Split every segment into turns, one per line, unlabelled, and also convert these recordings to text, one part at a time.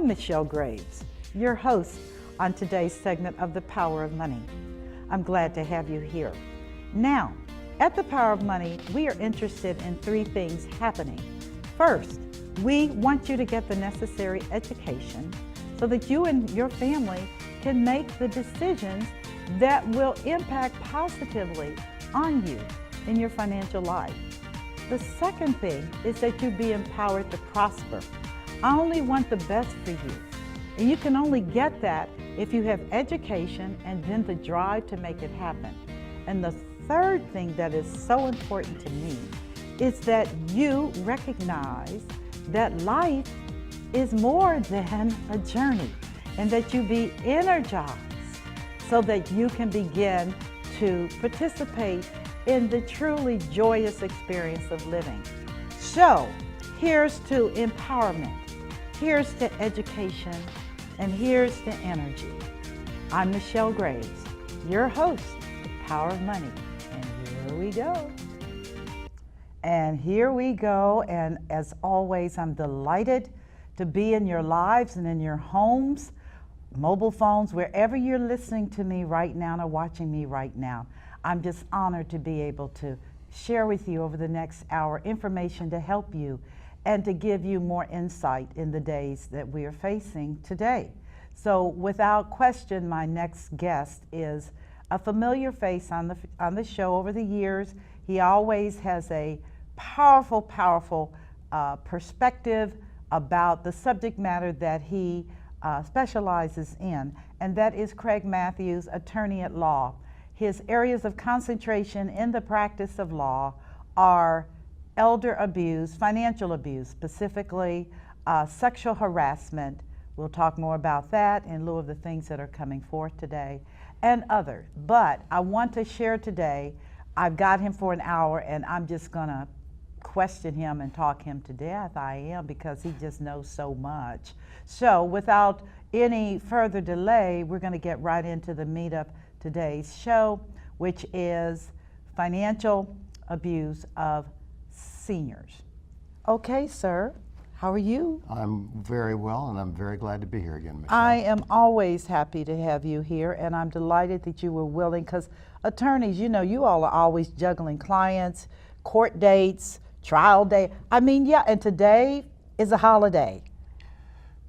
I'm Michelle Graves, your host on today's segment of The Power of Money. I'm glad to have you here. Now, at The Power of Money, we are interested in three things happening. First, we want you to get the necessary education so that you and your family can make the decisions that will impact positively on you in your financial life. The second thing is that you be empowered to prosper. I only want the best for you. And you can only get that if you have education and then the drive to make it happen. And the third thing that is so important to me is that you recognize that life is more than a journey and that you be energized so that you can begin to participate in the truly joyous experience of living. So, here's to empowerment, here's to education, and here's to energy. I'm Michelle Graves, your host, The Power of Money, and here we go. And here we go, and as always, I'm delighted to be in your lives and in your homes, mobile phones, wherever you're listening to me right now or watching me right now. I'm just honored to be able to share with you over the next hour information to help you and to give you more insight in the days that we are facing today. So without question, my next guest is a familiar face on the show over the years. He always has a powerful perspective about the subject matter that he specializes in, and that is Craig Matthews, attorney at law. His areas of concentration in the practice of law are elder abuse, financial abuse, specifically sexual harassment. We'll talk more about that in lieu of the things that are coming forth today, and others. But I want to share today, I've got him for an hour and I'm just gonna question him and talk him to death. I am, because he just knows so much. So without any further delay, we're gonna get right into the meat of today's show, which is financial abuse of seniors. Okay, sir, how are you?
I'm very well, and I'm very glad to be here again, Michelle.
I am always happy to have you here, and I'm delighted that you were willing, because attorneys, you know, you all are always juggling clients, court dates, trial day. I mean, yeah, and today is a holiday.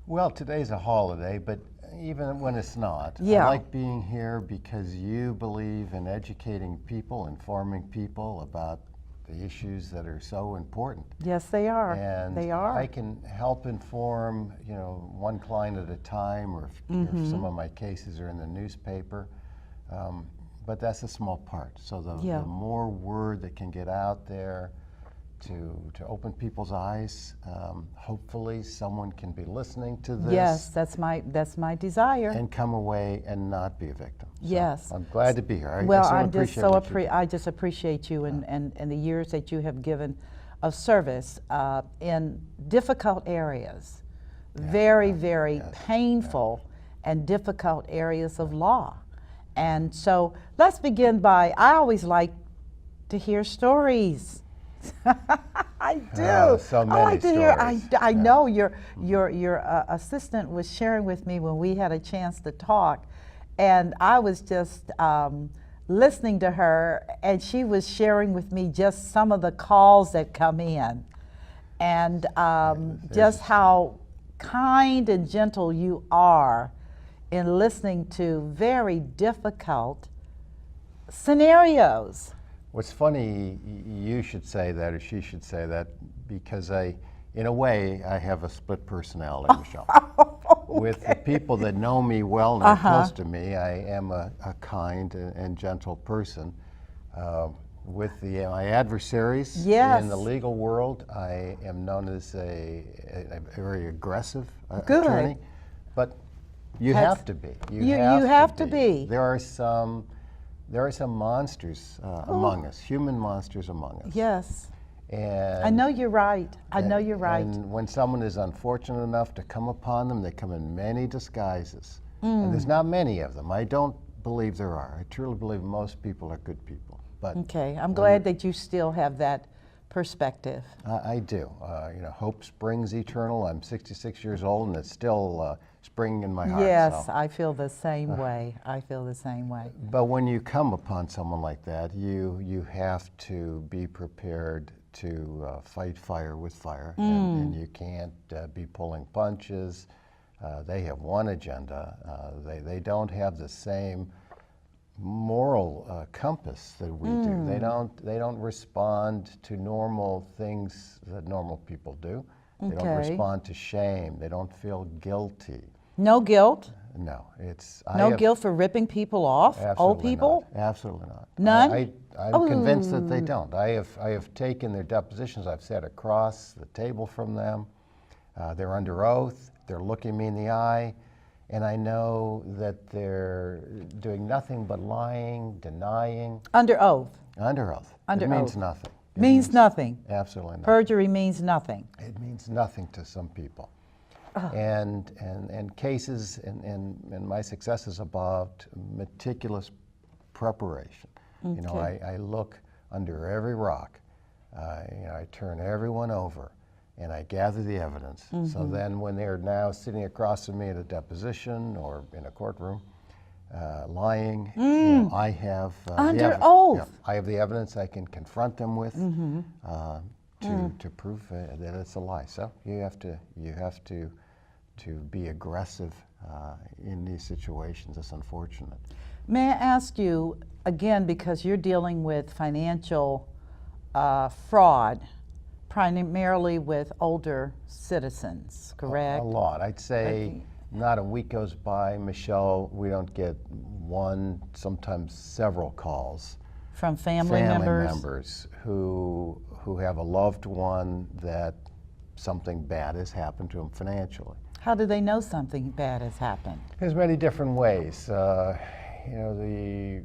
Well, today's a holiday, but even when it's not,
yeah.
I like being here because you believe in educating people, informing people about the issues that are so important.
Yes, they are.
And
they are.
I can help inform, you know, one client at a time, or if some of my cases are in the newspaper. But that's a small part. So the more word that can get out there to open people's eyes, hopefully someone can be listening to this.
Yes, that's my desire.
And come away and not be a victim. So
yes.
I'm glad to be here.
I just appreciate you and the years that you have given of service in difficult areas, very painful and difficult areas of law. And so let's begin by, I always like to hear stories. I do.
So many
I like to
stories.
hear. I know your assistant was sharing with me when we had a chance to talk, and I was just listening to her, and she was sharing with me just some of the calls that come in, and just how kind and gentle you are in listening to very difficult scenarios.
What's funny, you should say that, or she should say that, because in a way, I have a split personality, Michelle. With the people that know me well and are close to me, I am a kind and gentle person. With my adversaries in the legal world, I am known as a very aggressive attorney. But you have to be. You have to be. There are some monsters among us, human monsters among us.
Yes.
And
I know you're right. I know you're right.
And when someone is unfortunate enough to come upon them, they come in many disguises. And there's not many of them. I don't believe there are. I truly believe most people are good people. But
okay, I'm glad that you still have that perspective.
I do. Hope springs eternal. I'm 66 years old, and it's still springing in my heart.
Yes,
so.
I feel the same way. I feel the same way.
But when you come upon someone like that, you have to be prepared to fight fire with fire, and you can't be pulling punches. They have one agenda. They don't have the same moral compass that we do. They don't respond to normal things that normal people do. They don't respond to shame. They don't feel guilty.
No guilt?
No, it's
No guilt for ripping people off? Old people?
Not. Absolutely not.
None?
I'm convinced that they don't. I have taken their depositions. I've sat across the table from them. They're under oath. They're looking me in the eye. And I know that they're doing nothing but lying, denying.
Under oath?
Under oath.
Under
it means
oath.
nothing. It
Means nothing?
Absolutely nothing.
Perjury means nothing?
It means nothing to some people. And cases and my success is about meticulous preparation.
Okay.
I look under every rock. I turn everyone over, and I gather the evidence. So then when they're now sitting across from me at a deposition or in a courtroom, lying, I have
under oath.
I have the evidence I can confront them with to prove that it's a lie. So you have to be aggressive in these situations. It's unfortunate.
May I ask you, again, because you're dealing with financial fraud, primarily with older citizens, correct?
A lot. I'd say not a week goes by, Michelle, we don't get one, sometimes several calls.
From family
members who have a loved one that something bad has happened to them financially.
How do they know something bad has happened?
There's many different ways. The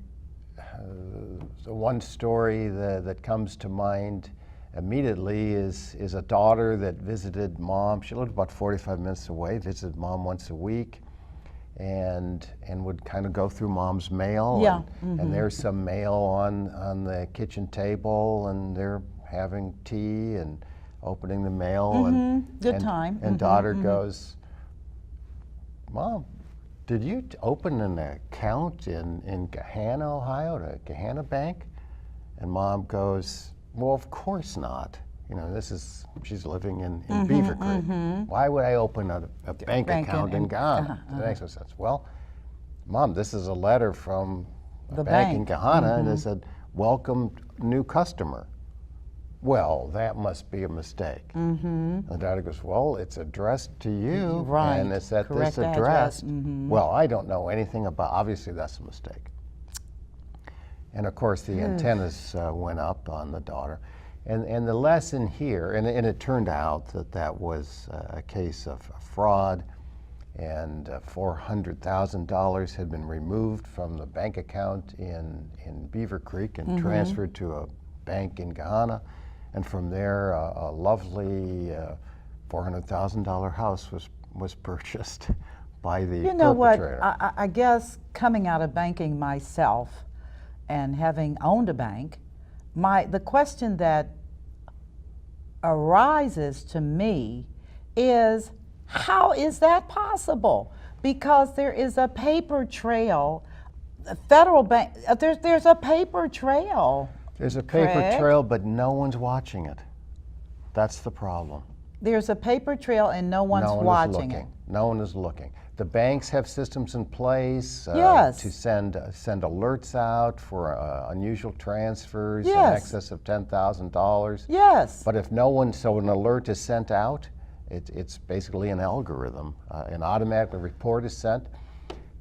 one story that comes to mind immediately is a daughter that visited mom. She lived about 45 minutes away, visited mom once a week, and would kind of go through mom's mail.
Yeah.
And there's some mail on the kitchen table, and they're having tea and opening the mail.
Good time.
And daughter goes, "Mom, did you open an account in Gahanna, Ohio, at a Gahanna bank?" And mom goes, "Well, of course not. She's living in Beaver Creek. Why would I open a bank account in Gahanna?" That makes no sense. Well, Mom, this is a letter from a bank in Gahanna, and it said, "Welcome new customer." Well, that must be a mistake. The daughter goes, "Well, it's addressed to you, and it's at this address." Well, I don't know anything about, obviously that's a mistake. And of course the antennas went up on the daughter. And the lesson here, and it turned out that was a case of fraud, and $400,000 had been removed from the bank account in Beaver Creek and transferred to a bank in Gahanna. And from there, a lovely $400,000 house was purchased by the perpetrator.
You know what? I guess coming out of banking myself and having owned a bank, the question that arises to me is, how is that possible? Because there is a paper trail. The federal bank, there's a paper trail.
There's a paper
Craig?
trail, but no one's watching it. That's the problem.
There's a paper trail and no one's watching it.
No one is looking. The banks have systems in place
Yes.
to send alerts out for unusual transfers in
Yes.
excess of $10,000.
Yes.
But if no one, so an alert is sent out, it's basically an algorithm. An automatic report is sent.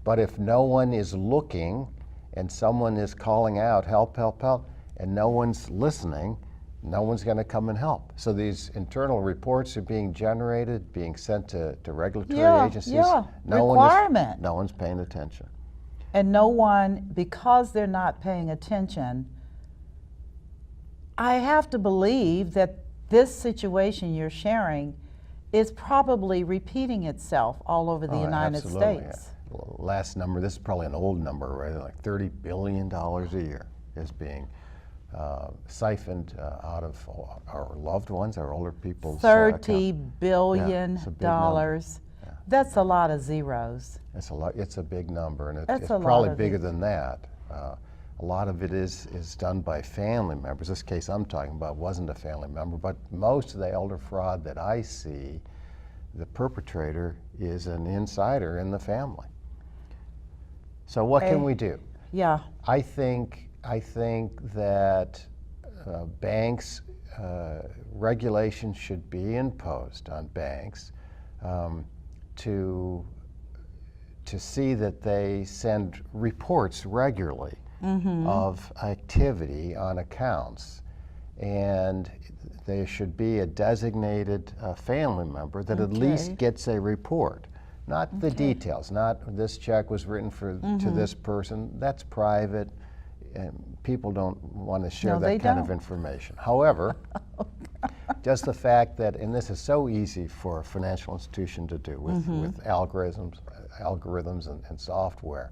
But if no one is looking and someone is calling out, "Help, help, help," and no one's listening, no one's going to come and help. So these internal reports are being generated, being sent to regulatory agencies.
Requirement.
No one's paying attention.
And no one, because they're not paying attention, I have to believe that this situation you're sharing is probably repeating itself all over the United
Absolutely,
States.
yeah. Last number, this is probably an old number, right? Like $30 billion a year is being siphoned out of our loved ones, our older people's
$30
account.
billion.
It's a big number. Yeah.
That's a lot of zeros.
It's a lot. It's a big number, and
That's
it's
a lot
probably
of
bigger
it.
than that. A lot of it is done by family members. This case I'm talking about wasn't a family member, but most of the elder fraud that I see, the perpetrator is an insider in the family. So what can we do?
Yeah.
I think that banks regulations should be imposed on banks to see that they send reports regularly of activity on accounts, and there should be a designated family member that at least gets a report. Not the details, not this check was written to this person. That's private, and people don't want to share that kind of information. However, just the fact that, and this is so easy for a financial institution to do with algorithms and software.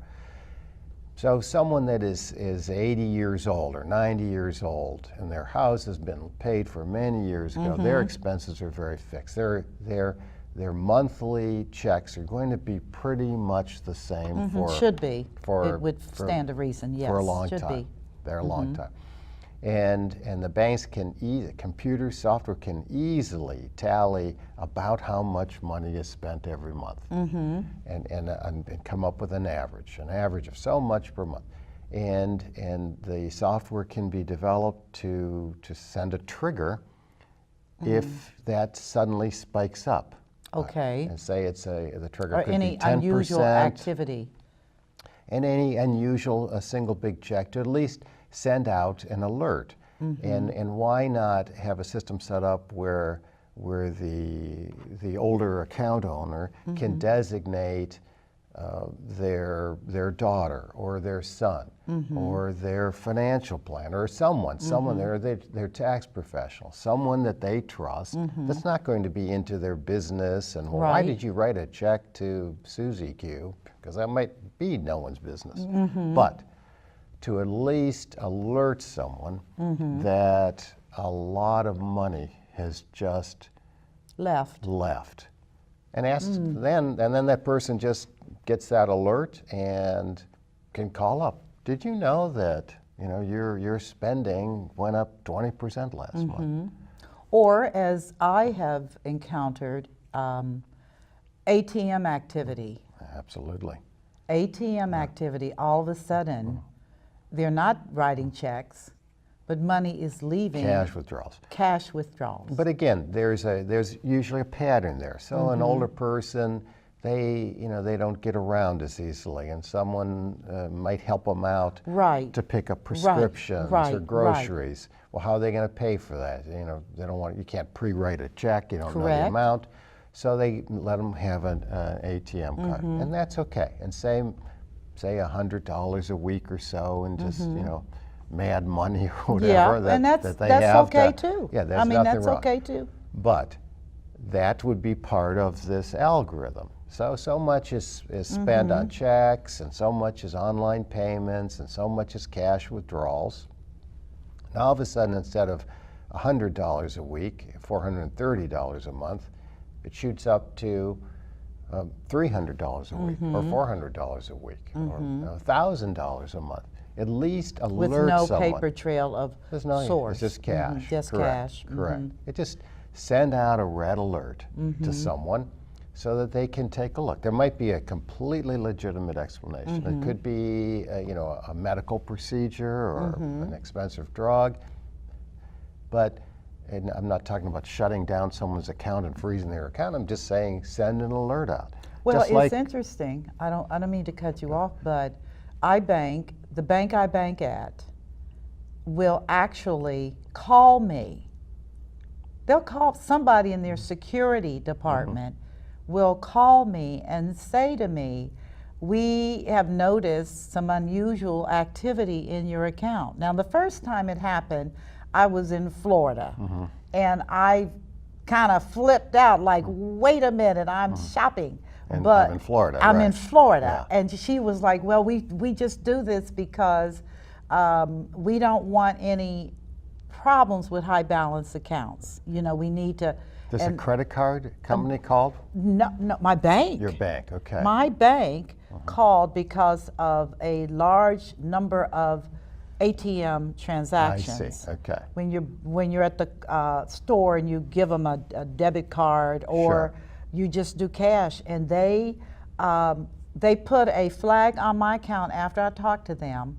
So someone that is 80 years old or 90 years old, and their house has been paid for many years ago, their expenses are very fixed. Their monthly checks are going to be pretty much the same
should be.
For,
it would stand to reason, yes.
For a long
should
time.
Be.
They're a long time. And the banks can, computer software can easily tally about how much money is spent every month, and come up with an average of so much per month. And the software can be developed to send a trigger if that suddenly spikes up.
Okay.
And say the trigger
or
could
any
be 10%.
Unusual activity.
And any unusual, a single big check to at least send out an alert. And why not have a system set up where the older account owner can designate their daughter or their son or their financial planner or someone their tax professional, someone that they trust that's not going to be into their business and well, why did you write a check to Susie Q? Because that might be no one's business. But to at least alert someone that a lot of money has just left. And ask then that person just gets that alert and can call up. Did you know that your spending went up 20% last month?
Or as I have encountered, ATM activity.
Absolutely.
ATM activity, all of a sudden, they're not writing checks, but money is leaving.
Cash withdrawals.
Cash withdrawals.
But again, there's usually a pattern there. So an older person, they don't get around as easily, and someone might help them out to pick up prescriptions or groceries. Well, how are they going to pay for that? They don't want. You can't pre-write a check. You don't know the amount, so they let them have an ATM card, and that's okay. And say $100 a week or so, and just mad money or whatever
and that's
have
okay too.
Yeah, there's nothing
that's
wrong.
okay too.
But that would be part of this algorithm. So much is spent on checks, and so much is online payments, and so much is cash withdrawals. Now all of a sudden, instead of $100 a week, $430 a month, it shoots up to $300 a week, or $400 a week, or $1,000 a month. At least alert
With no
someone.
paper trail of source.
It's just cash.
Just
Correct.
cash.
Correct. It just send out a red alert to someone so that they can take a look. There might be a completely legitimate explanation. It could be a medical procedure or an expensive drug, but and I'm not talking about shutting down someone's account and freezing their account. I'm just saying send an alert out.
Well,
just
it's interesting. I don't mean to cut you off, but the bank I bank at will actually call me. They'll call somebody in their security department will call me and say to me, we have noticed some unusual activity in your account. Now, the first time it happened, I was in Florida, and I kind of flipped out like, wait a minute, I'm shopping.
And
but
I'm in Florida.
I'm in Florida. And she was like, well, we just do this because we don't want any problems with high balance accounts. You know, we need to.
There's a credit card company called?
No, my bank.
Your bank, okay.
My bank called because of a large number of ATM transactions.
I see, okay.
When you're at the store and you give them a debit card, or you just do cash, and they put a flag on my account after I talked to them,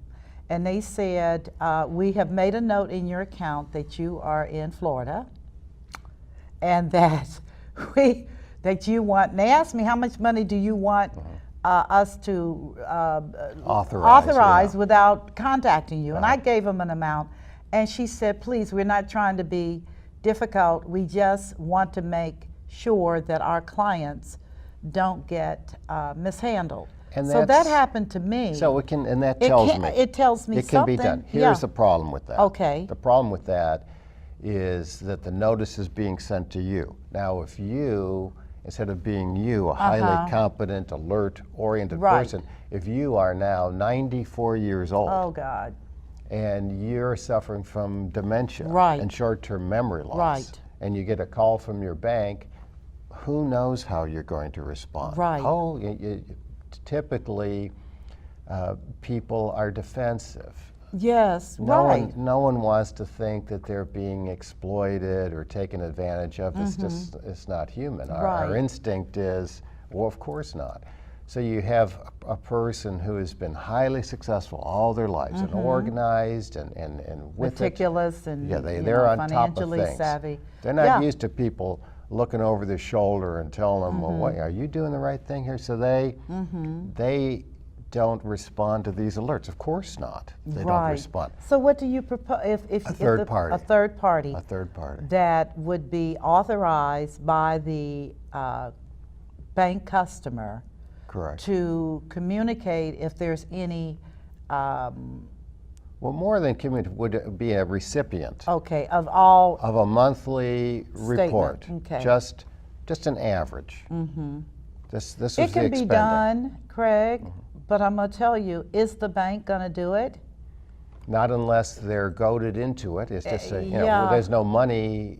and they said, we have made a note in your account that you are in Florida, and that that you want, and they asked me, how much money do you want us to authorize without contacting you? And I gave them an amount, and she said, please, we're not trying to be difficult, we just want to make sure that our clients don't get mishandled.
And
so that happened to me.
So it can, and that tells me.
It tells me
it can
something.
be done. Here's the problem with that.
Okay.
The problem with that is that the notice is being sent to you. Now, if you, instead of being you, a highly competent, alert, oriented person, if you are now 94 years old.
Oh, God.
And you're suffering from dementia and short-term memory loss. And you get a call from your bank, who knows how you're going to respond? Oh, typically, people are defensive.
Yes,
no one wants to think that they're being exploited or taken advantage of. It's just, it's not human. Our instinct is, well, of course not. So you have a person who has been highly successful all their lives and organized and with
meticulous and
they're on top of things.
Savvy.
They're not used to people looking over their shoulder and telling them, well, what, are you doing the right thing here? So they don't respond to these alerts. Of course not. They don't respond.
So what do you propose if
a third party?
A third party.
A third party.
That would be authorized by the bank customer.
Correct.
To communicate if there's any.
Well, more than communicate would be a recipient.
Okay, of all.
Of a monthly report.
Okay.
Just an average. This was the
It can be done, Craig. But I'm going to tell you, is the bank going to do it?
Not unless they're goaded into it. It's just, well, there's no money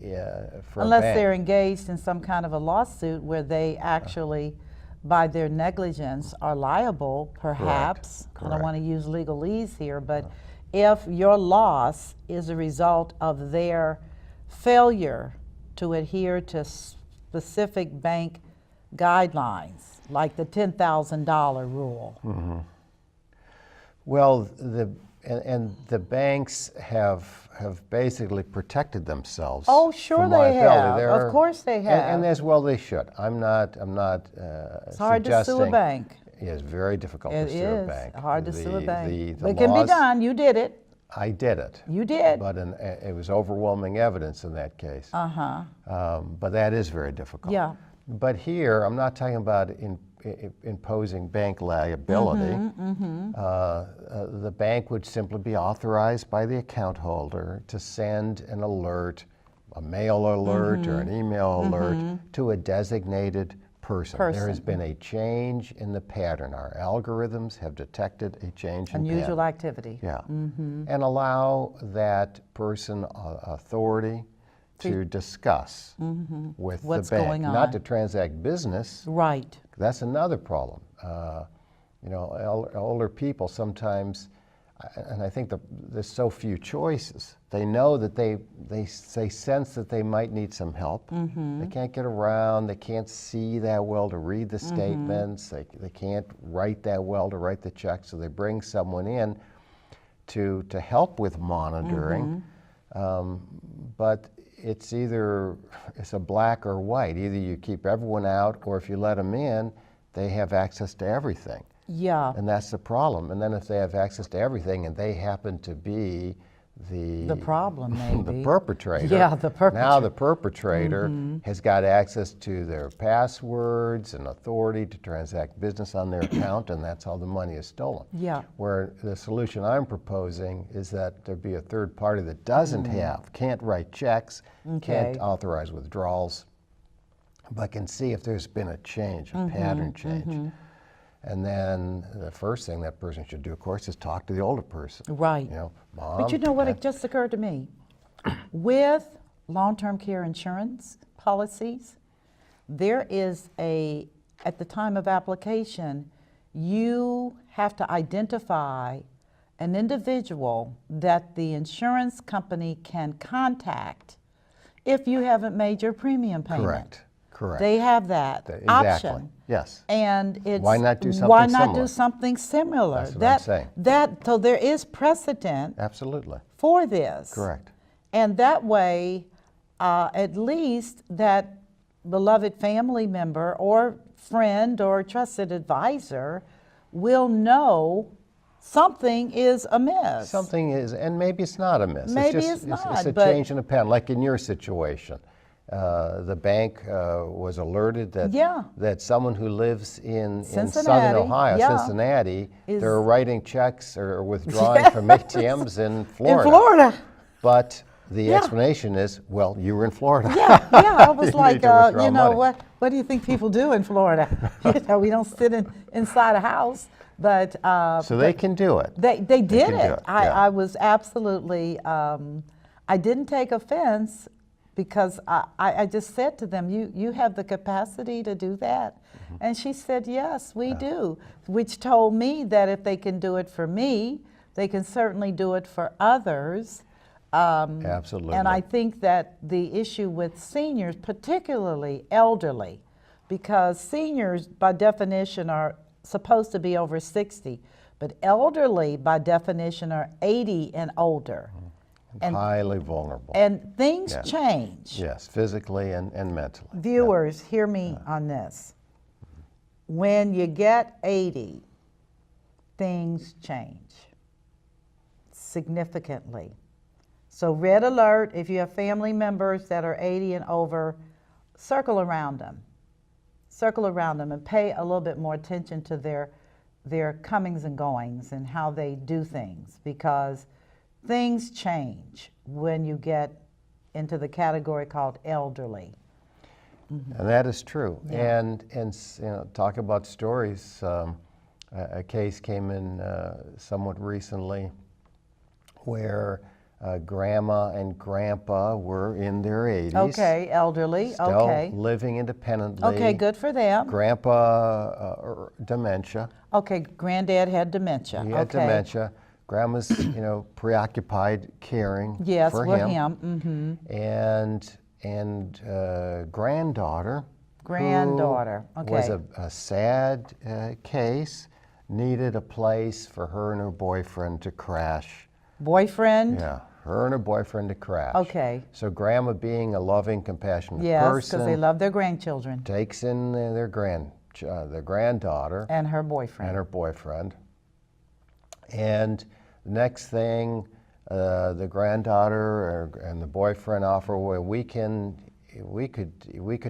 for
unless
a bank.
They're engaged in some kind of a lawsuit where they actually, by their negligence, are liable, perhaps.
Correct.
I don't want to use legalese here, but if your loss is a result of their failure to adhere to specific bank guidelines, like the $10,000 rule.
Well, the banks have basically protected themselves.
Oh, sure they have. Of course they have.
And as well they should. I'm not.
It's hard to sue a bank.
It's very difficult to sue a bank.
It is hard to sue a bank. But it
laws,
can be done. You did it.
I did it.
You did.
But it was overwhelming evidence in that case. But that is very difficult.
Yeah.
But here, I'm not talking about imposing bank liability. The bank would simply be authorized by the account holder to send an alert, a mail alert or an email alert to a designated person. There has been a change in the pattern. Our algorithms have detected a change in
unusual
pattern.
activity.
Yeah. And allow that person authority to discuss with
what's
the bank,
going on.
not to transact business.
Right.
That's another problem. Older people sometimes, and I think there's so few choices. They know that they sense that they might need some help. They can't get around. They can't see that well to read the statements. They can't write that well to write the checks. So they bring someone in to help with monitoring. But it's a black or white. Either you keep everyone out, or if you let them in, they have access to everything.
Yeah.
And that's the problem. And then if they have access to everything and they happen to be the
problem, maybe.
the perpetrator.
Yeah, the perpetrator.
Now the perpetrator has got access to their passwords and authority to transact business on their account, and that's how the money is stolen.
Yeah.
Where the solution I'm proposing is that there be a third party that doesn't can't write checks, can't authorize withdrawals, but can see if there's been a change, a pattern change. And then the first thing that person should do, of course, is talk to the older person.
Right.
You know, Mom.
But you know what?
Dad.
It just occurred to me. With long-term care insurance policies, there is at the time of application, you have to identify an individual that the insurance company can contact if you haven't made your premium payment.
Correct. Correct.
They have that
Exactly.
option.
Yes.
And it's
Why not do something
why not
similar?
do something similar?
That's what I'm saying.
So there is precedent
Absolutely.
for this.
Correct.
And that way, at least that beloved family member or friend or trusted advisor will know something is amiss.
Something is, and maybe it's not amiss.
Maybe
it's
it's not,
It's a
but-
change in the pen, like in your situation. The bank was alerted that
Yeah.
that someone who lives in southern
Cincinnati,
Ohio,
yeah,
Cincinnati,
is-
they're writing checks or withdrawing from ATMs in Florida.
In Florida.
But the
Yeah.
explanation is, well, you were in Florida.
Yeah, I was
You
like,
need to withdraw
you know,
money.
what do you think people do in Florida? You know, we don't sit inside a house, but
So they can do it.
they did
can do
it.
it, yeah.
I was absolutely, I didn't take offense because I just said to them, you have the capacity to do that?
Mm-hmm.
And she said, yes, we do, which told me that if they can do it for me, they can certainly do it for others.
Absolutely.
And I think that the issue with seniors, particularly elderly, because seniors by definition are supposed to be over 60, but elderly by definition are 80 and older. And,
highly vulnerable.
and things
Yeah.
change.
Yes, physically and mentally. Yeah.
Viewers, hear me on this. When you get 80, things change significantly. So red alert, if you have family members that are 80 and over, circle around them. Circle around them and pay a little bit more attention to their comings and goings and how they do things, because things change when you get into the category called elderly.
And that is true.
Yeah.
And you know, talk about stories. A case came in somewhat recently where grandma and grandpa were in their 80s.
Okay, elderly,
Still
okay.
living independently.
Okay, good for them.
Grandpa, dementia.
Okay, granddad had dementia.
He had
Okay.
dementia. Grandma's, you know, preoccupied caring
Yes,
for
with
him.
him.
And granddaughter.
Granddaughter,
who was
okay.
a sad case, needed a place for her and her boyfriend to crash.
Boyfriend?
Yeah, her and her boyfriend to crash.
Okay.
So grandma, being a loving, compassionate
Yes,
person,
because they love their grandchildren
takes in their granddaughter
and her boyfriend.
and her boyfriend. And the next thing, the granddaughter and the boyfriend offer, well, we could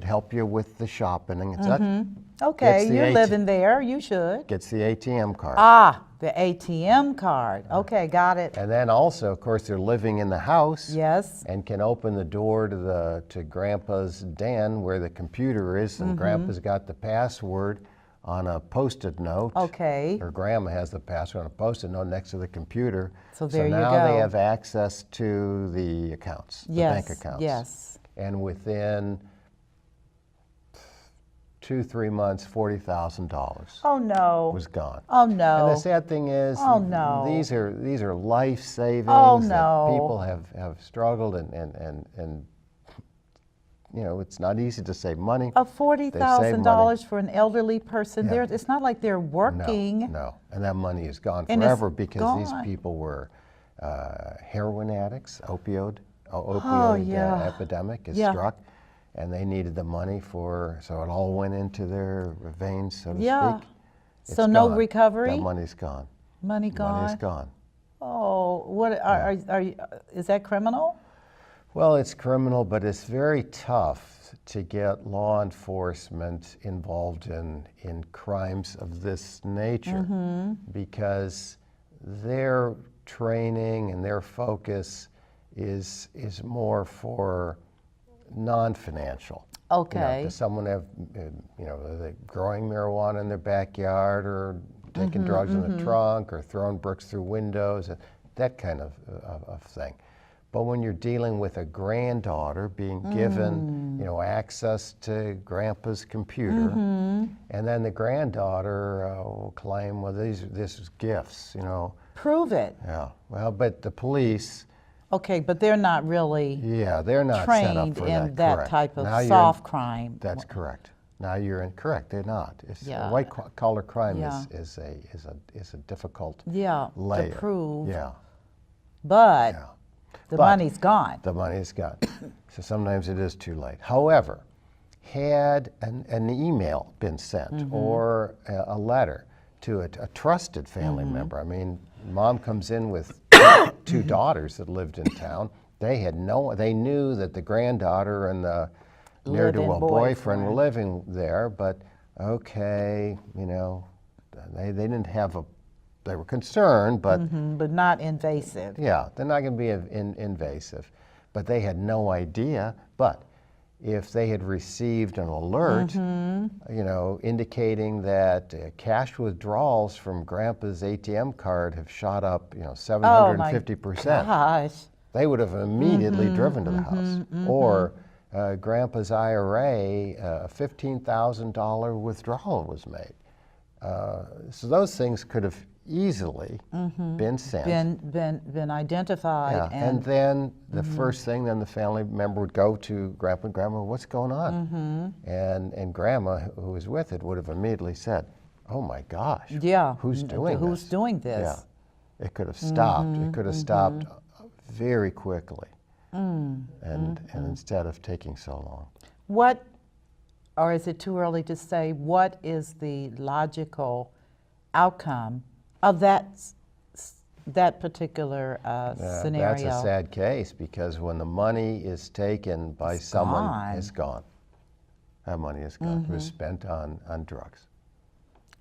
help you with the shopping. It's that
Okay,
gets the
you're
AT
living there, you should.
gets the ATM card.
Ah, the ATM card. Okay, got it.
And then also, of course, they're living in the house.
Yes.
And can open the door to Grandpa's den where the computer is, and Grandpa's got the password on a Post-it note.
Okay.
Or Grandma has the password on a Post-it note next to the computer.
So there you
now
go.
they have access to the accounts, the
Yes,
bank accounts.
yes.
And within 2-3 months, $40,000
Oh, no.
was gone.
Oh, no.
And the sad thing is,
Oh, no.
these are life savings
Oh,
that
no.
people have struggled and you know, it's not easy to save money.
Of $40,000 for an elderly person,
Yeah.
it's not like they're working.
No, and that money is gone
And it's
forever because these
gone.
people were heroin addicts, opioid
yeah.
epidemic has
Yeah.
struck, and they needed the money so it all went into their veins, so to
Yeah.
speak.
So
It's
no
gone.
recovery?
That money's gone.
Money gone?
Money's gone.
Oh, what are you, is that criminal?
Well, it's criminal, but it's very tough to get law enforcement involved in crimes of this nature because their training and their focus is more for non-financial.
Okay.
Does someone have, are they growing marijuana in their backyard or taking drugs in the trunk or throwing bricks through windows, that kind of thing. But when you're dealing with a granddaughter being given, access to grandpa's computer, and then the granddaughter will claim, well, this is gifts,
Prove it.
Yeah, well, but the police,
Okay, but they're not really
they're not set up
trained
for
in
that.
that
Correct.
type of
Now
soft crime.
That's correct. Now you're incorrect. They're not.
Yeah.
White collar crime
Yeah.
is a difficult
Yeah,
layer.
to prove.
Yeah.
But
Yeah.
the
But
money's gone.
The money's gone. So sometimes it is too late. However, had an email been sent or a letter to a trusted family member, I mean, mom comes in with two daughters that lived in town. They knew that the granddaughter and the ne'er-do-well boyfriend were living there, but okay, they didn't have they were concerned, but
But not invasive.
yeah, they're not going to be invasive. But they had no idea. But if they had received an alert, indicating that cash withdrawals from Grandpa's ATM card have shot up, 750%,
Gosh.
they would have immediately driven to the house. Or Grandpa's IRA, a $15,000 withdrawal was made. So those things could have easily been sent.
Been identified.
Yeah, and then the first thing, then the family member would go to Grandpa and Grandma, what's going on? And Grandma, who was with it, would have immediately said, oh my gosh,
Yeah.
who's doing
Who's
this?
doing this?
Yeah, it could have stopped. It could have stopped very quickly, and instead of taking so long.
What, or is it too early to say, what is the logical outcome of that particular scenario?
That's a sad case, because when the money is taken by someone,
gone.
it's gone. That money is gone. It was spent on drugs.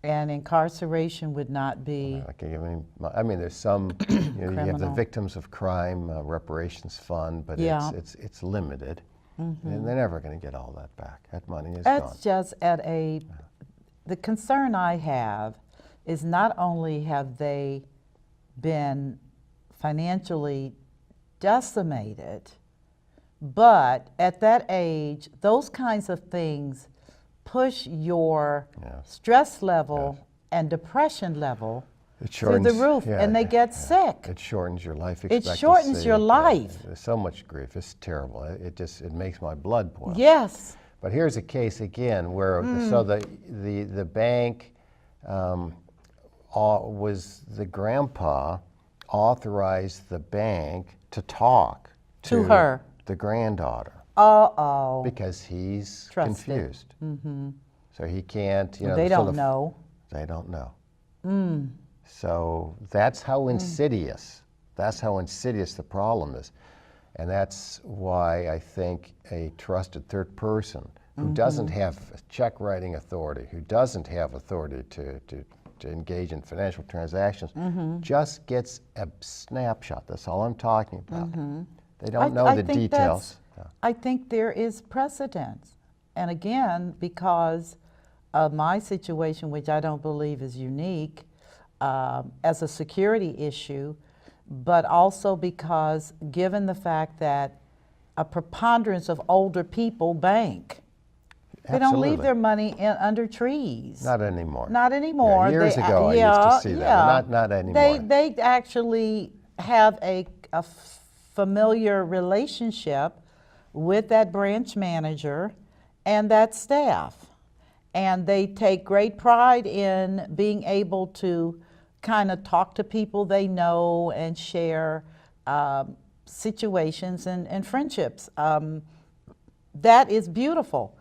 And incarceration would not be
I mean, there's some, you have the
Criminal.
Victims of Crime Reparations Fund, but
Yeah.
it's limited, and they're never going to get all that back. That money is
That's
gone.
just the concern I have is not only have they been financially decimated, but at that age, those kinds of things push your stress level and depression level through the roof, and they get sick.
It shortens your life
It
expectancy.
shortens your life.
There's so much grief. It's terrible. It makes my blood boil.
Yes.
But here's a case again where so the bank was the grandpa authorized the bank to talk
To her.
the granddaughter
Uh-oh.
because he's
Trusted.
confused. So he can't.
They don't know.
They don't know. So that's how insidious. That's how insidious the problem is, and that's why I think a trusted third person who doesn't have check writing authority, who doesn't have authority to engage in financial transactions, just gets a snapshot. That's all I'm talking about. They don't know the
think
details.
I think there is precedence. And again, because of my situation, which I don't believe is unique as a security issue, but also because given the fact that a preponderance of older people bank. They don't leave their money under trees.
Not anymore.
Not anymore.
Yeah, years ago, I used to see that. Not anymore.
They actually have a familiar relationship with that branch manager and that staff. And they take great pride in being able to kind of talk to people they know and share situations and friendships. That is beautiful.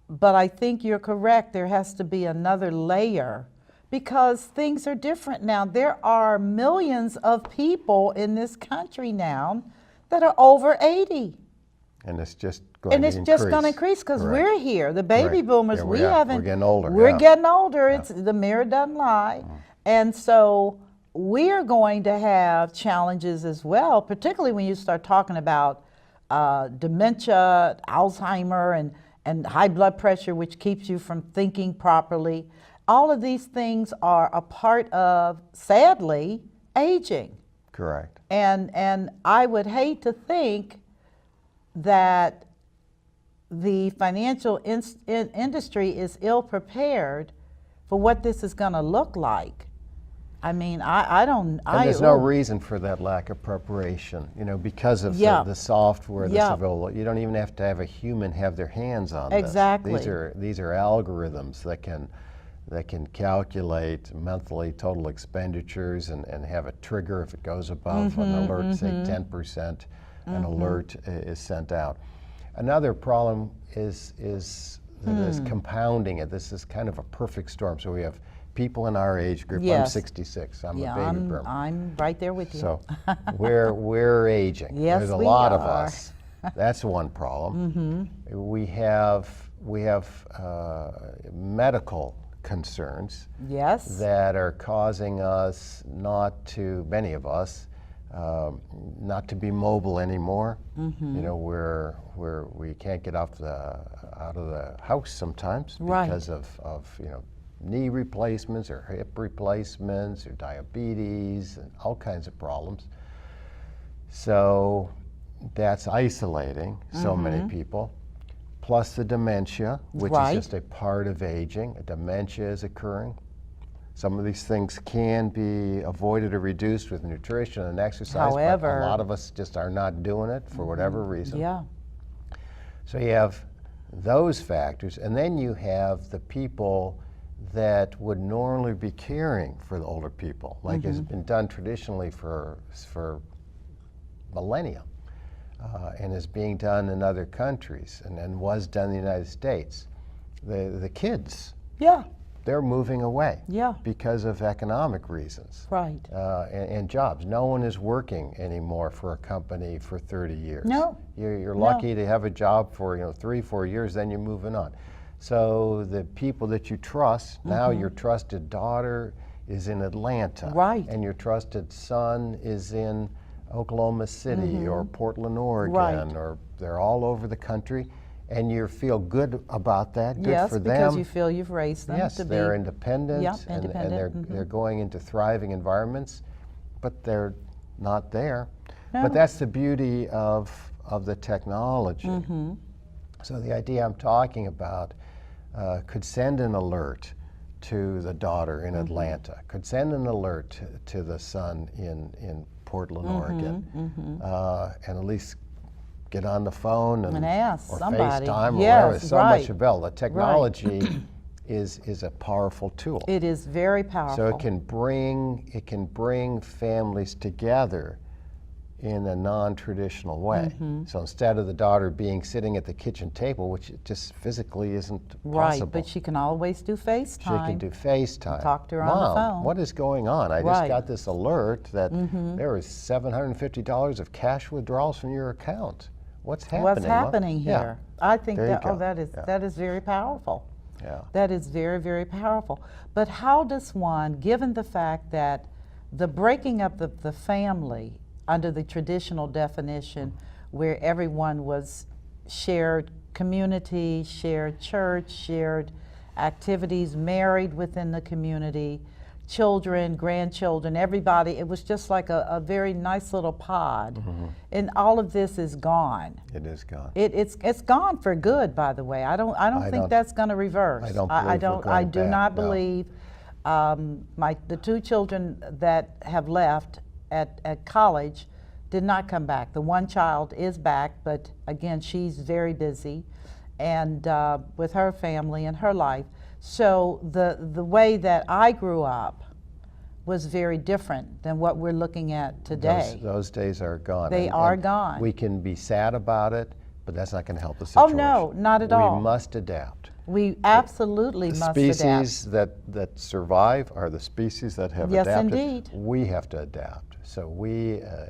But I think you're correct. There has to be another layer because things are different now. There are millions of people in this country now that are over 80.
And it's just going to increase.
And it's just going to increase because we're here. The baby boomers,
Yeah,
we haven't.
We're getting older.
We're getting older. It's the mirror doesn't lie. And so we're going to have challenges as well, particularly when you start talking about dementia, Alzheimer, and high blood pressure, which keeps you from thinking properly. All of these things are a part of, sadly, aging.
Correct.
And I would hate to think that the financial industry is ill prepared for what this is going to look like. I mean, I don't.
And there's no reason for that lack of preparation, because of the software that's available. You don't even have to have a human have their hands on
exactly.
this. These are algorithms that can calculate monthly total expenditures and have a trigger if it goes above an alert, say 10%, an alert is sent out. Another problem is compounding it. This is kind of a perfect storm. So we have people in our age group.
Yes.
I'm 66. I'm a baby boomer.
I'm right there with you.
So we're aging.
Yes,
There's a
we
lot
are.
of us. That's one problem. We have medical concerns.
Yes.
That are causing us many of us, not to be mobile anymore. We can't get out of the house sometimes because of knee replacements or hip replacements or diabetes and all kinds of problems. So that's isolating so many people. Plus the dementia, which is just a part of aging. Dementia is occurring. Some of these things can be avoided or reduced with nutrition and exercise,
However,
but a lot of us just are not doing it for whatever reason.
Yeah.
So you have those factors, and then you have the people that would normally be caring for the older people, like has been done traditionally for millennia, and is being done in other countries, and was done in the United States. The kids, they're moving away because of economic reasons,
right?
And jobs. No one is working anymore for a company for 30 years.
No.
You're lucky to have a job for 3-4 years, then you're moving on. So the people that you trust, now your trusted daughter is in Atlanta,
right?
And your trusted son is in Oklahoma City or Portland, Oregon,
right.
Or they're all over the country, and you feel good about that. Good for them.
Yes, because you feel you've raised them to be.
They're independent,
independent.
and they're going into thriving environments, but they're not there.
No.
But that's the beauty of the technology. So the idea I'm talking about could send an alert to the daughter in Atlanta, could send an alert to the son in Portland, Oregon, and at least get on the phone and
ask
or
somebody.
FaceTime or
Yes,
whatever. So
right.
much available. The technology is a powerful tool.
It is very powerful.
So it can bring families together in a non-traditional way. So instead of the daughter sitting at the kitchen table, which just physically isn't possible.
Right, but she can always do FaceTime.
She can do FaceTime.
Talk to her
Mom,
on the phone.
what is going on? I just got this alert that there is $750 of cash withdrawals from your account. What's happening?
What's happening here? I think
There you
that
go.
that is very powerful.
Yeah.
That is very, very powerful. But how does one, given the fact that the breaking up the family under the traditional definition, where everyone was shared community, shared church, shared activities, married within the community, children, grandchildren, everybody, it was just like a very nice little pod. And all of this is gone.
It is gone.
It's gone for good, by the way. I don't think that's going to reverse.
I do
not believe. The two children that have left at college did not come back. The one child is back, but again, she's very busy and with her family and her life. So the way that I grew up was very different than what we're looking at today.
Those days are gone.
They are gone.
We can be sad about it, but that's not going to help the
Oh
situation.
no, not at all.
We must adapt.
We absolutely must adapt.
The species that survive are the species that have
Yes,
adapted.
indeed.
We have to adapt. So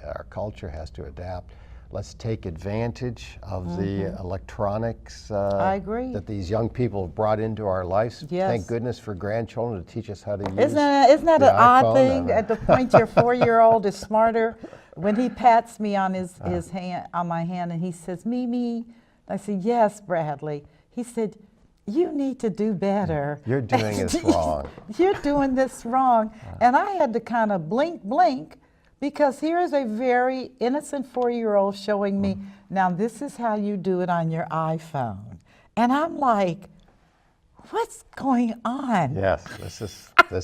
our culture has to adapt. Let's take advantage of the electronics
I agree.
that these young people have brought into our lives.
Yes.
Thank goodness for grandchildren to teach us how to use
Isn't that
the
an odd
iPhone
thing? At the point your 4-year-old is smarter, when he pats me on his hand, on my hand, and he says, "Mimi," I say, "Yes, Bradley." he said, you need to do better.
You're doing this wrong.
You're doing this wrong. And I had to kind of blink, because here is a very innocent 4-year-old showing me, now this is how you do it on your iPhone. And I'm like, what's going on?
Yes, this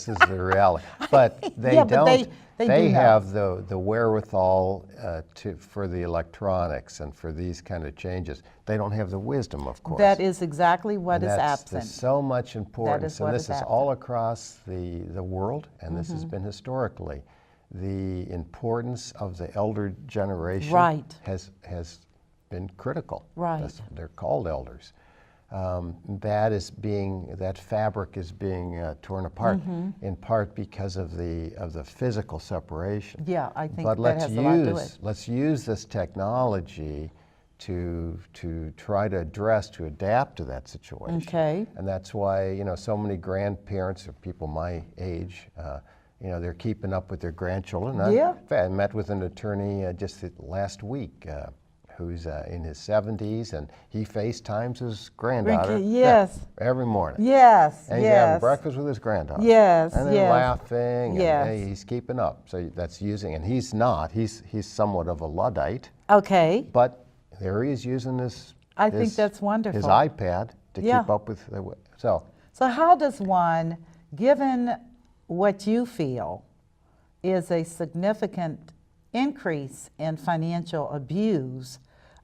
is the reality. But they
Yeah, but
don't.
they
They
do know.
have the wherewithal for the electronics and for these kind of changes. They don't have the wisdom, of course.
That is exactly what is
That's
absent.
so much importance.
is
And
what
this
is
is
absent.
all across the world, and this has been historically. The importance of the elder generation
Right.
has been critical.
Right.
They're called elders. That fabric is being torn apart, in part because of the physical separation.
Yeah, I think
But
that has a lot to do it.
let's use this technology to try to adapt to that situation.
Okay.
And that's why, so many grandparents or people my age, they're keeping up with their grandchildren.
Yeah.
I met with an attorney just last week who's in his 70s, and he FaceTimes his granddaughter.
Yes.
Every morning.
Yes,
And he's having
yes.
breakfast with his granddaughter.
Yes,
And they're
yes.
laughing, and
Yes.
hey, he's keeping up. So that's using, and he's not. He's somewhat of a Luddite,
Okay.
but there he is using his.
I think that's wonderful.
His iPad to
Yeah.
keep up with. So
So how does one, given what you feel is a significant increase in financial abuse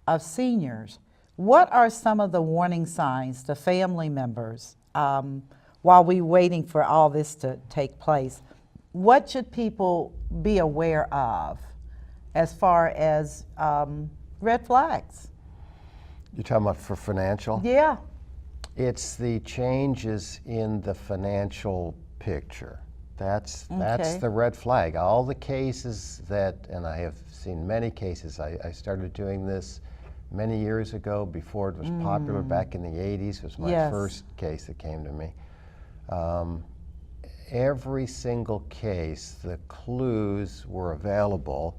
of seniors, what are some of the warning signs to family members while we're waiting for all this to take place? What should people be aware of as far as red flags?
you're talking about for financial?
Yeah.
It's the changes in the financial picture. That's
Okay.
the red flag. All the cases and I have seen many cases. I started doing this many years ago before it was popular. Back in the 80s was my
Yes.
first case that came to me. Every single case, the clues were available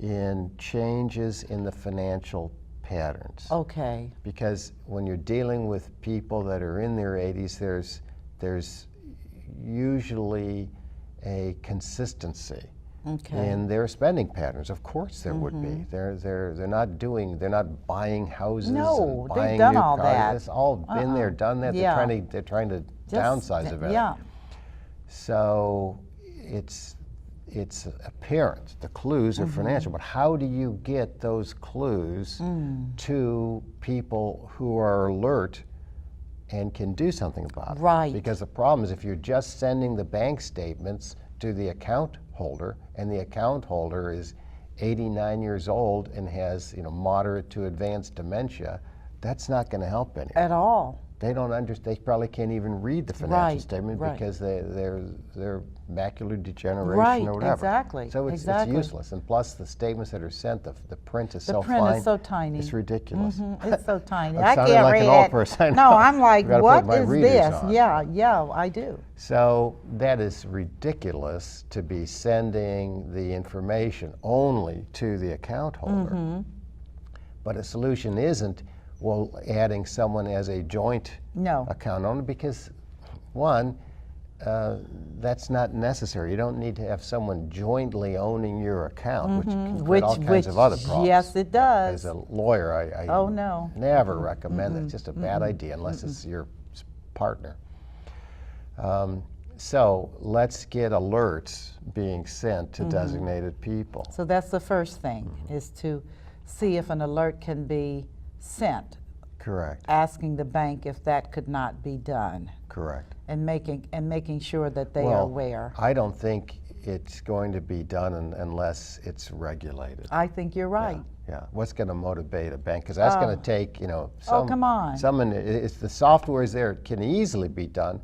in changes in the financial patterns.
Okay.
Because when you're dealing with people that are in their 80s, there's usually a consistency
Okay.
in their spending patterns. Of course, there would be. They're not buying houses.
No,
and
they've
buying
done
new
all
cars.
that.
It's all been there, done that.
Yeah.
They're trying to
Just-
downsize the value.
Yeah.
So it's apparent. The clues are financial, but how do you get those clues to people who are alert and can do something about it?
Right.
Because the problem is if you're just sending the bank statements to the account holder, and the account holder is 89 years old and has moderate to advanced dementia, that's not going to help anyone.
At all.
They don't understand. They probably can't even read the financial
Right,
statement
right.
because they're macular degeneration
Right,
or whatever.
exactly,
So it's
exactly.
useless. And plus, the statements that are sent, the print is
The
so
print
fine.
is so tiny.
It's ridiculous.
It's so tiny.
I'm
I
sounding
can't
like
read
an old
it.
person, I
No,
know.
I'm like,
I've gotta
what
put my
is
readers
this?
on.
Yeah, I do.
So that is ridiculous to be sending the information only to the account holder.
Mm-hmm.
But a solution isn't, adding someone as a joint
No.
account owner, because one, that's not necessary. You don't need to have someone jointly owning your account, which can create all kinds of other problems.
Yes, it does.
As a lawyer, I
Oh, no.
never recommend that. It's just a bad idea unless it's your partner. So let's get alerts being sent to designated people.
So that's the first thing, is to see if an alert can be sent,
Correct,
asking the bank if that could not be done,
correct.
and making sure that they are aware.
I don't think it's going to be done unless it's regulated.
I think you're right.
Yeah, what's going to motivate a bank? Because that's going to take, some.
come on.
It's the software is there; it can easily be done,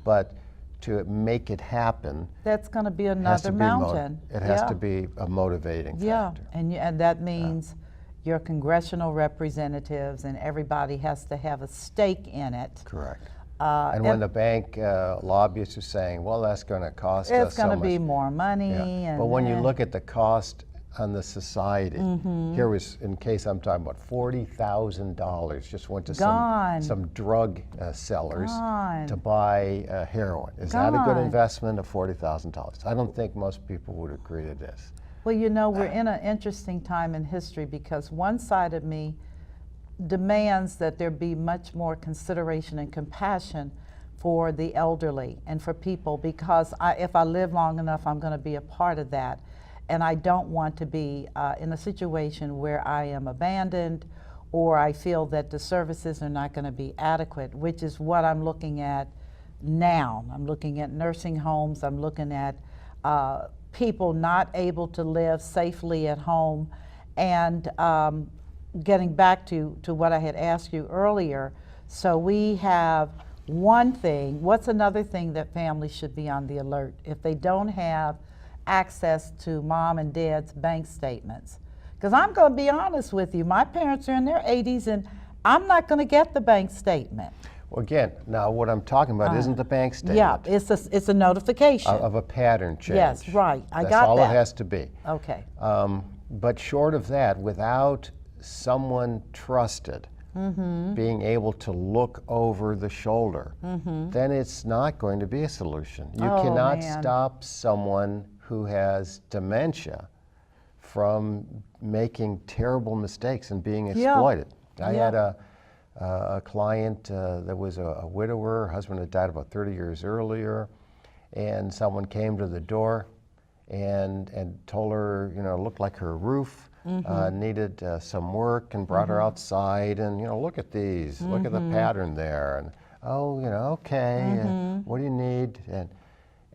but to make it happen,
That's going to be
it has to
another
be
mountain.
it has
Yeah.
to be a motivating
Yeah,
factor.
and that means your congressional representatives and everybody has to have a stake in it.
Correct. And when the bank lobbyists are saying, "Well, that's going to cost us
It's
so
going to
much,"
be more money.
yeah.
And
But when you look at the cost on the society. Here was, in case I'm talking about, $40,000 just went to some drug sellers to buy heroin. Is that a good investment of $40,000? I don't think most people would agree to this.
Well, you know, we're in an interesting time in history because one side of me demands that there be much more consideration and compassion for the elderly and for people, because if I live long enough, I'm going to be a part of that. And I don't want to be in a situation where I am abandoned or I feel that the services are not going to be adequate, which is what I'm looking at now. I'm looking at nursing homes, I'm looking at people not able to live safely at home. And getting back to what I had asked you earlier, so we have one thing. What's another thing that families should be on the alert if they don't have access to mom and dad's bank statements? Because I'm going to be honest with you, my parents are in their 80s and I'm not going to get the bank statement.
Well, again, now what I'm talking about isn't the bank statement.
Yeah, it's a notification
of a pattern change.
Yes, right. I
That's
got
all
that.
it has to be.
Okay.
But short of that, without someone trusted being able to look over the shoulder, then it's not going to be a solution. You cannot stop someone who has dementia from making terrible mistakes and being exploited. I had a client that was a widower. Her husband had died about 30 years earlier, and someone came to the door and told her, you know, it looked like her roof needed some work, and brought her outside and, you know, look at these, look at the pattern there, and oh, you know, okay, and what do you need?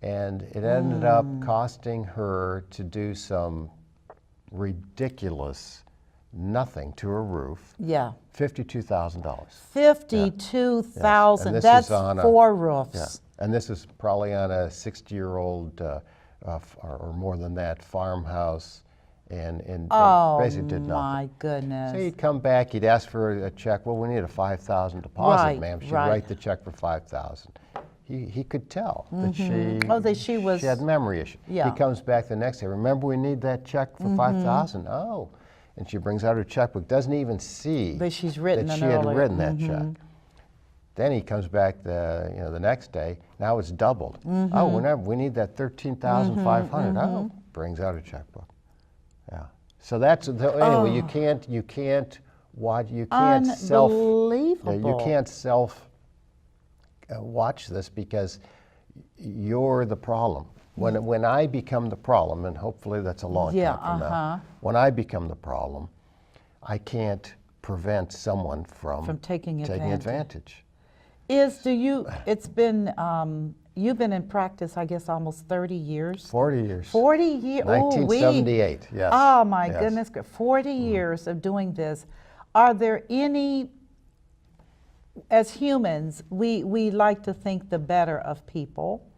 And it ended up costing her to do some ridiculous nothing to her roof. Yeah. $52,000.
$52,000. Yes. That's on 4 roofs.
Yeah. And this is probably on a 60-year-old or more than that farmhouse, and basically did nothing. Oh my goodness! So he'd come back, he'd ask for a check. Well, we need a $5,000 deposit, ma'am. She'd write the check for $5,000. He could tell that she had memory issues. Yeah. He comes back the next day. Remember, we need that check for $5,000. Oh, and she brings out her checkbook. Doesn't even see that she had written that check. Then he comes back the next day. Now it's doubled. Oh, we need that $13,500. Oh, brings out a checkbook. Yeah. So that's anyway. You can't self watch this, because you're the problem. When I become the problem, and hopefully that's a long time from now, when I become the problem, I can't prevent someone from taking advantage.
It's been, you've been in practice, I guess, almost 30 years?
40 years.
40 years.
1978, yes.
Oh my goodness, 40 years of doing this. Are there any, as humans, we like to think the better of people.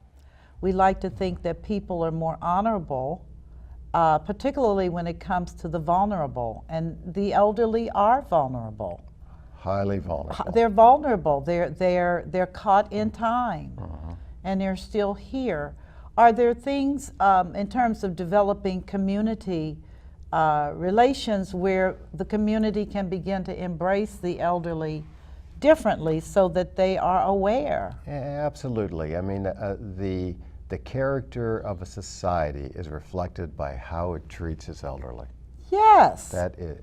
We like to think that people are more honorable, particularly when it comes to the vulnerable. And the elderly are vulnerable.
Highly vulnerable.
They're vulnerable. They're caught in time, and they're still here. Are there things in terms of developing community relations where the community can begin to embrace the elderly differently so that they are aware?
Yeah, absolutely. I mean, the character of a society is reflected by how it treats its elderly.
Yes.
That is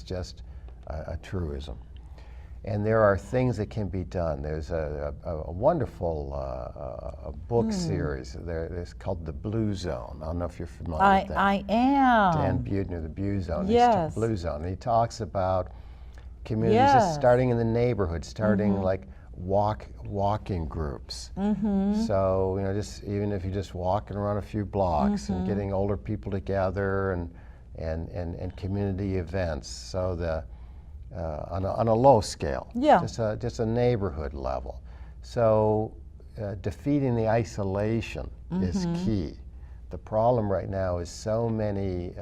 just a truism. And there are things that can be done. There's a wonderful book series. It's called The Blue Zone. I don't know if you're familiar with that.
I am.
Dan Buettner, The Blue Zone.
Yes.
Blue Zone. And he talks about communities just starting in the neighborhood, starting like walking groups. So, you know, just even if you're just walking around a few blocks and getting older people together and community events. So on a low scale, just a neighborhood level. So defeating the isolation is key. The problem right now is so many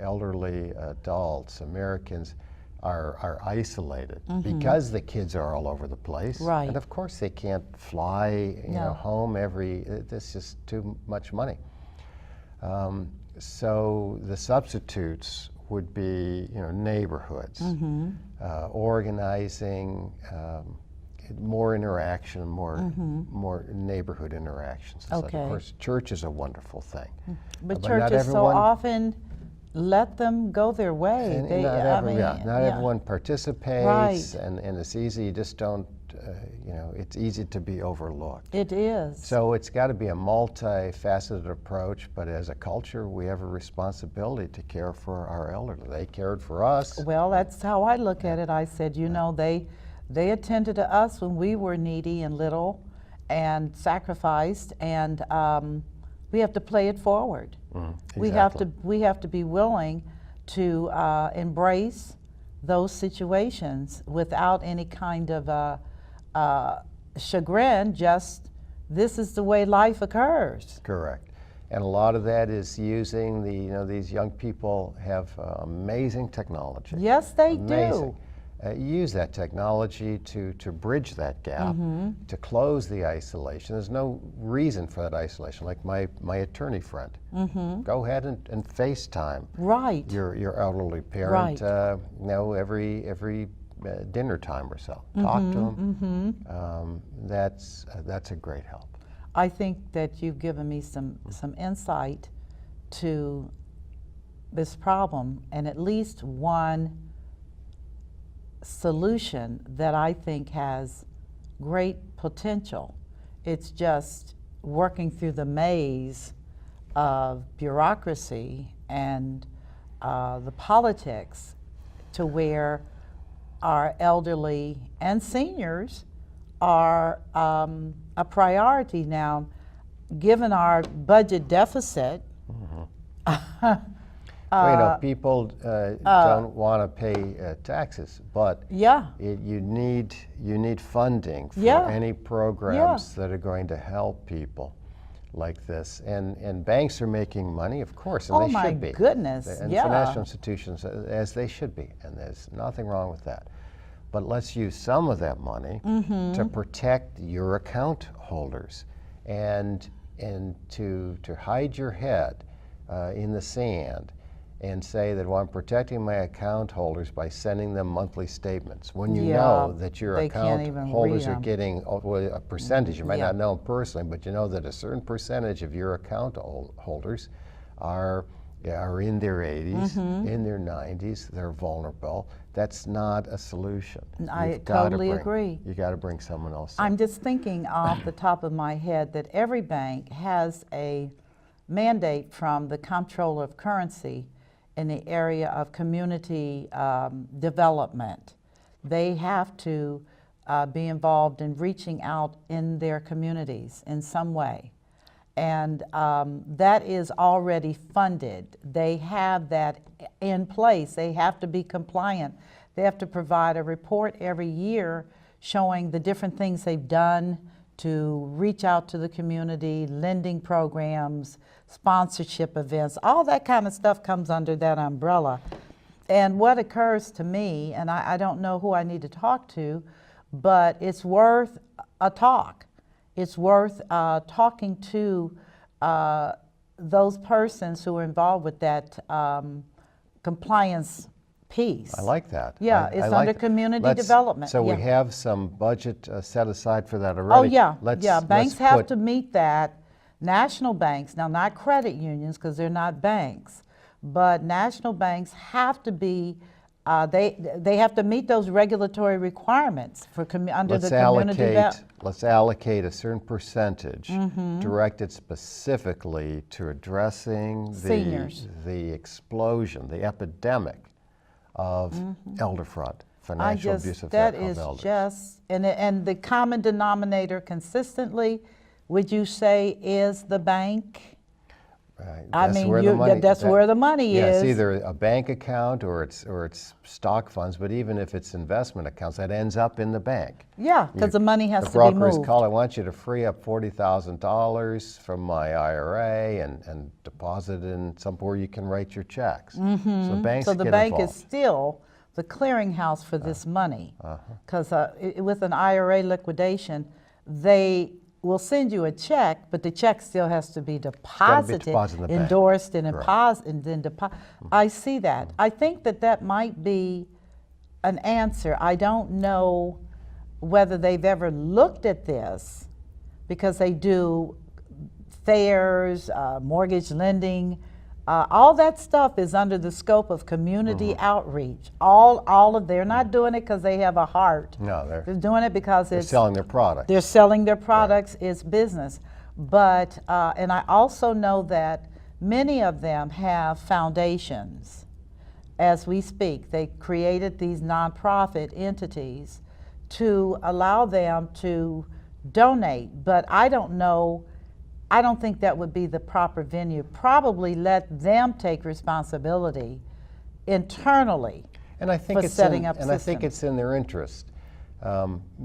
elderly adults, Americans, are isolated because the kids are all over the place. Right. And of course they can't fly home every, it's just too much money. So the substitutes would be, neighborhoods, organizing, more interaction, more neighborhood interactions. And such.
Okay.
Of course, church is a wonderful thing.
But
not
churches so
everyone-
often let them go their way.
And
They,
not everyone participates,
Right.
and it's easy. You just don't, it's easy to be overlooked.
It is.
So it's got to be a multifaceted approach, but as a culture, we have a responsibility to care for our elderly. They cared for us.
Well, that's how I look at it. I said, they attended to us when we were needy and little and sacrificed, and we have to play it forward.
Exactly.
We have to be willing to embrace those situations without any kind of chagrin. Just this is the way life occurs.
Correct. And a lot of that is using these young people have amazing technology.
Yes, they
Amazing.
do.
Use that technology to bridge that gap, to close the isolation. There's no reason for that isolation. Like my attorney friend, go ahead and FaceTime
Right.
your elderly parent.
Right.
Every dinner time or so. Talk to them. That's a great help.
I think that you've given me some insight to this problem, and at least one solution that I think has great potential. It's just working through the maze of bureaucracy and the politics to where our elderly and seniors are a priority. Now, given our budget deficit,
people don't want to pay taxes, but
yeah,
you need funding for
Yeah.
any programs that are going to help people like this. And banks are making money, of course, and
Oh
they
my
should be.
goodness,
And
yeah.
financial institutions, as they should be, and there's nothing wrong with that. But let's use some of that money to protect your account holders and to hide your head in the sand and say that, well, I'm protecting my account holders by sending them monthly statements, when you
Yeah,
know that your
they can't
account
even
holders
read
are
'em.
getting a percentage. You might
Yeah.
not know them personally, but you know that a certain percentage of your account holders are in their 80s, in their 90s, they're vulnerable. That's not a solution.
I
You've gotta
totally
bring-
agree.
You got to bring someone else in.
I'm just thinking off the top of my head that every bank has a mandate from the Comptroller of Currency in the area of community development. They have to be involved in reaching out in their communities in some way. And that is already funded. They have that in place. They have to be compliant. They have to provide a report every year showing the different things they've done to reach out to the community, lending programs, sponsorship events, all that kind of stuff comes under that umbrella. And what occurs to me, and I don't know who I need to talk to, but it's worth a talk. It's worth talking to those persons who are involved with that compliance piece.
I like that.
Yeah,
I
it's
like
under
that.
community development.
So
Yeah.
we have some budget set aside for that
Oh,
already.
yeah,
Let's
banks have
put-
to meet that. National banks, now not credit unions because they're not banks, but national banks have to be, they have to meet those regulatory requirements for under the community.
Let's allocate a certain percentage
Mm-hmm.
directed specifically to addressing
Seniors.
the explosion, the epidemic of elder fraud, financial abuse of
that
elders.
is just, and the common denominator consistently, would you say, is the bank?
Right.
I
That's
mean,
where the money-
that's where the money
yeah,
is.
it's either a bank account or it's stock funds, but even if it's investment accounts, that ends up in the bank.
Yeah, because the money has
The
to be
brokers
moved.
call, I want you to free up $40,000 from my IRA and deposit in somewhere you can write your checks. So banks
So the
get
bank
involved.
is still the clearinghouse for this money. Because with an IRA liquidation, they will send you a check, but the check still has to be deposited,
deposited in the bank.
endorsed, and
Correct.
then deposit. I see that. I think that might be an answer. I don't know whether they've ever looked at this, because they do fairs, mortgage lending. All that stuff is under the scope of community outreach. They're not doing it because they have a heart.
No,
They're doing it because
they're
it's
selling their product.
they're selling their products. It's business. But and I also know that many of them have foundations. As we speak, they created these nonprofit entities to allow them to donate. But I don't know. I don't think that would be the proper venue. Probably let them take responsibility internally
And I think
for
it's
setting
in,
up
and I think
systems.
it's in their interest,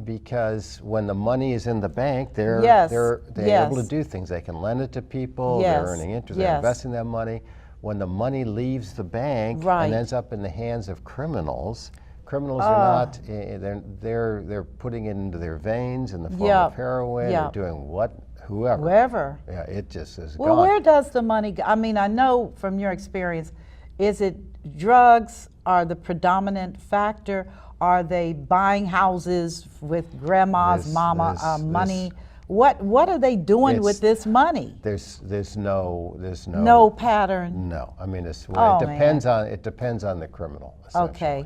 because when the money is in the bank, they're
Yes,
able to
yes.
do things. They can lend it to people.
Yes,
They're earning interest. They're
yes.
investing that money. When the money leaves the bank
Right.
and ends up in the hands of criminals, criminals are not. They're putting it into their veins in the form of heroin.
Yep.
They're doing whoever.
Wherever.
Yeah, it just is
Well,
gone.
where does the money go? I mean, I know from your experience, is it drugs are the predominant factor? Are they buying houses with grandma's money? What are they doing with this money?
There's no
No pattern.
No, I mean it
Oh,
depends on the criminal. Essentially.
Okay,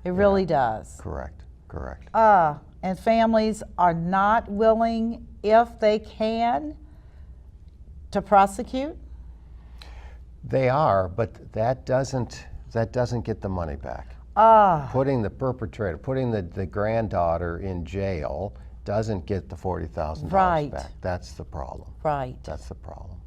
it really does.
Correct.
And families are not willing, if they can, to prosecute?
They are, but that doesn't get the money back. Putting the perpetrator, putting the granddaughter in jail doesn't get the $40,000
Right.
back. That's the problem.
Right.
That's the problem.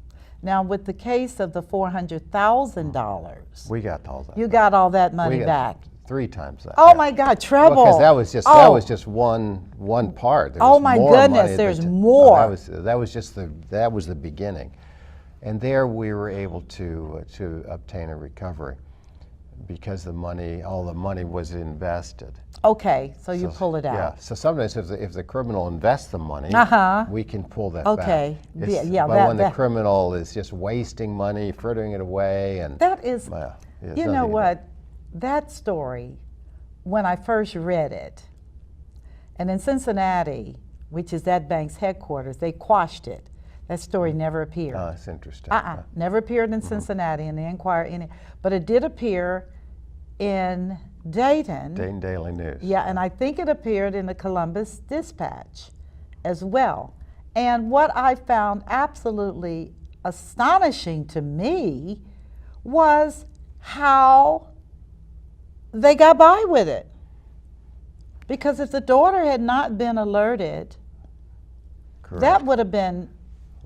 Now, with the case of the $400,000,
We got all that.
you got all that money
We got
back.
3 times that.
Oh
yeah.
my God, treble!
Because that was just one part. There
Oh
was
my
more
goodness,
money
there's
that-
more.
That was the beginning, and there we were able to obtain a recovery because all the money was invested.
Okay, so you pull it out.
Yeah. So sometimes if the criminal invests the money, we can pull that
Okay.
back.
Yeah,
But
that-
when the
that-
criminal is just wasting money, frittering it away, and
That is,
well, there's
you know
nothing to do.
what? That story, when I first read it, and in Cincinnati, which is that bank's headquarters, they quashed it. That story never appeared.
Oh, that's interesting.
Never appeared in Cincinnati in the Enquirer, but it did appear in Dayton.
Dayton Daily News.
Yeah, and I think it appeared in the Columbus Dispatch as well. And what I found absolutely astonishing to me was how they got by with it. Because if the daughter had not been alerted,
Correct.
that would have been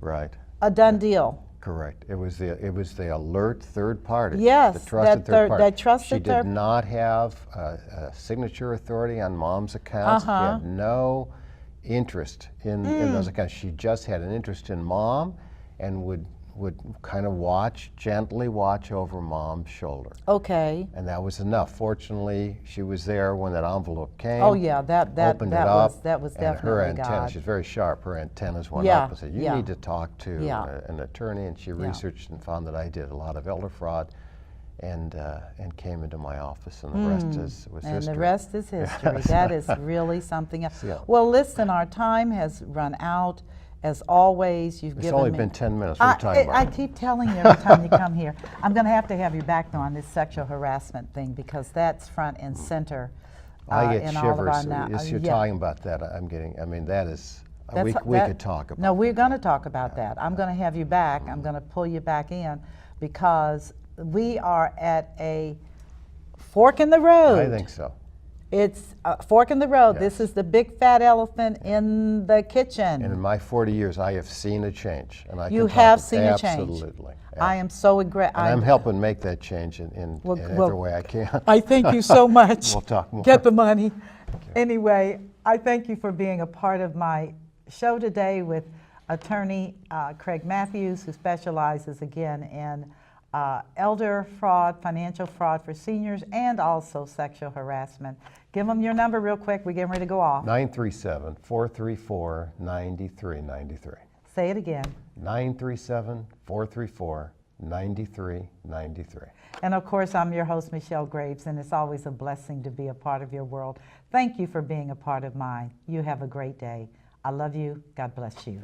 Right.
a done deal.
Correct. It was the alert third party.
Yes,
the trusted third party.
that trusted
She
third-
did not have a signature authority on mom's accounts. She had no interest in those accounts. She just had an interest in mom, and would kind of gently watch over mom's shoulder.
Okay.
And that was enough. Fortunately, she was there when that envelope came.
Oh yeah, that
Opened it up,
was
and her
definitely
antenna,
God.
she's very sharp, her antennas went
Yeah,
up and said, you
yeah.
need to talk to
Yeah.
an attorney, and she researched and found that I did a lot of elder fraud, and came into my office, and the rest was
And
history.
the rest is history. That is really something else.
Yeah.
Well, listen, our time has run out. As always, you've
It's
given
only
me.
been 10 minutes. What are you talking
I
about?
keep telling you every time you come here. I'm going to have you back though on this sexual harassment thing, because that's front and center.
I get
in all of our
shivers. As you're
yeah.
talking about that, that is, we
That-
could talk about
No, we're
that.
going to talk about that. I'm going to have you back. I'm going to pull you back in, because we are at a fork in the road.
I think so.
It's a fork in the road. This
Yes.
is the big fat elephant in the kitchen.
And in my 40 years, I have seen a change. And I
You
can talk
have
ab-
seen a change.
Absolutely.
I am so
And I'm helping make that change in
Well,
every way I can.
I thank you so much.
We'll talk more.
Get the money. Anyway, I thank you for being a part of my show today with attorney Craig Matthews, who specializes again in elder fraud, financial fraud for seniors, and also sexual harassment. Give them your number real quick. We're getting ready to go off.
937-434-9393.
Say it again.
937-434-9393.
And of course, I'm your host, Michelle Graves, and it's always a blessing to be a part of your world. Thank you for being a part of mine. You have a great day. I love you. God bless you.